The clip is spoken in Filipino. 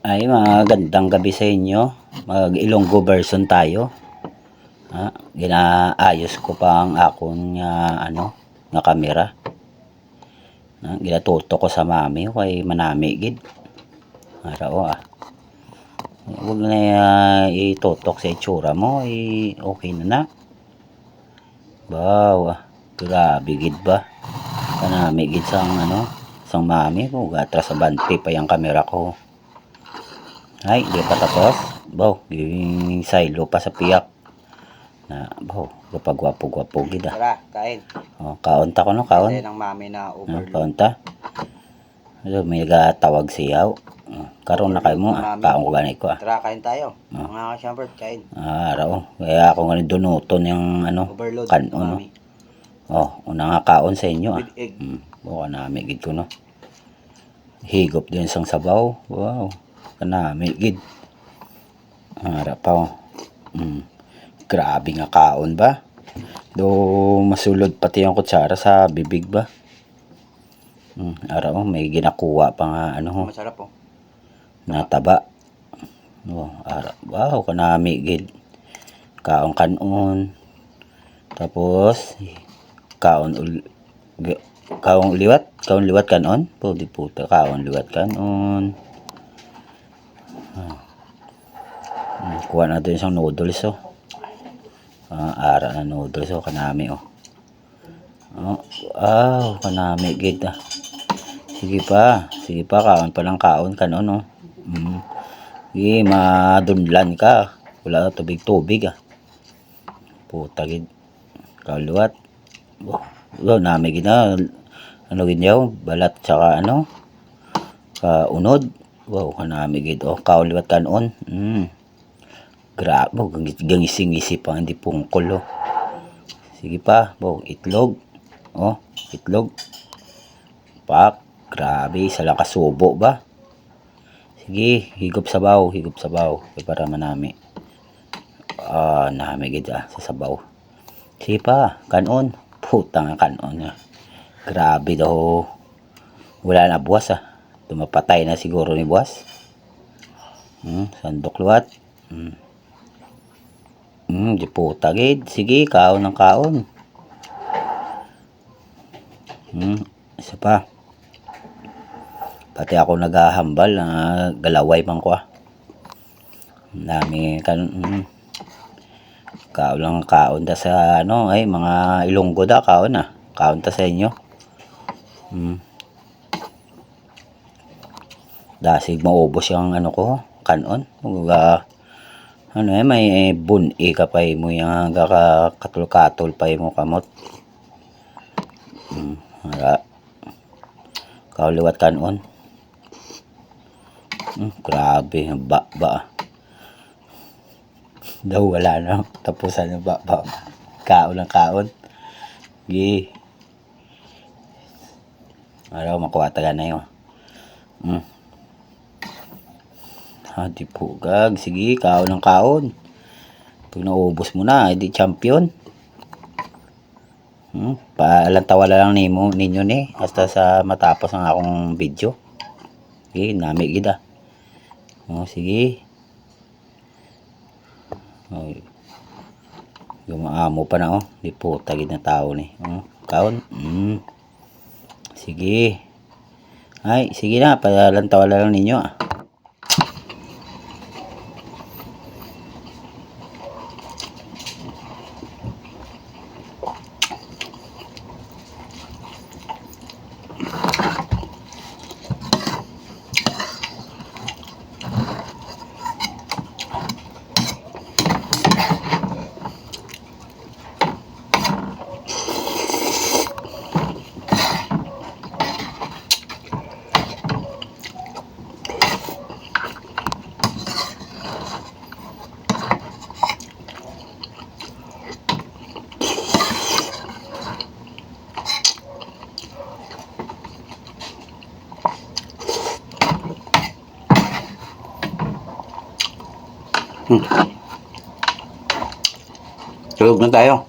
Ay, magandang gabi sa inyo. Mag-Ilonggo version tayo. Ginaayos ko pa ang akong nga kamera. Ginatuto ko sa mami kay manami gid. Arao Huwag na itutok sa itsura mo, okay na. Wow, grabe gid ba? Kanami gid sang mami ko, atras sa banti pa yung kamera ko. Ay, di pa tapos. Baw, yung silo pa sa piyak. Kapag-gwapo-gwapo gid. Tara, kain. Kaon ta ko no, kaon. Kasi ng mami na overload. Kaon ta. May tawag siyaw. Karon na kayo mo, kaon ko ganit ko. Tara, kain tayo. Mga kasyambert, kain. Araw. Kaya ako nga dunuton yung overload kanon. mami. Una nga kaon sa inyo. With egg. Buka nami gid ko no. Higop din sang sabaw. Wow. Kanami gid. Ara pa. Grabe nga kaon ba? Do masulod pati yung kutsara sa bibig ba? Araw may ginakuha pa nga Masarap po. nataba. Wow, kanami gid. Kaon kanon. Tapos kaon liwat kanon. Pwede puta kaon liwat kanon. Kuha natin isang noodles ara na noodles kanami kanami gid. Sige pa kaon pa lang kaon kanon madunlan ka, wala tubig puta gid kaluwat. Nami gid na gid yaw balat tsaka kaunod. Wow, kanami gid kaon liwat kanon. Grabe, gangising-isip pa hindi pungkol Sige pa, itlog. Itlog. Pak, grabe, sa lang kasubo ba? Sige, higop sabaw. Para manami. Nami gid sa sabaw. Sige pa, kanon. Putang kanon Grabe daw. Wala na buwas Tumapatay na siguro ni buwas. Sandok luwat. Di puta gid. Sige, kaon ng kaon. Isa pa. Pati ako naghahambal galaway man ko Dami kaon lang kaon ta sa mga Ilonggo da kaon Kaon ta sa inyo. Dasig maubos yung ko kanon. May bun ka pa mo yung katul-katul pa mo kamot. Kauliwat kanon. Grabe, ba. Daw wala na. Tapusan yung ba. Kaon lang kaon. Araw, makuha taga na yun. Di pugag. Sige, kaon ng kaon. Pag naubos mo na, edi champion. Paalantawala lang ninyo hasta sa matapos ang akong video. Sige, nami gid sige. Gumaamo pa na di puta gid na tao ni. Kaon. Sige. Ay, sige na, paalantawala lang ninyo Tulog na tayo.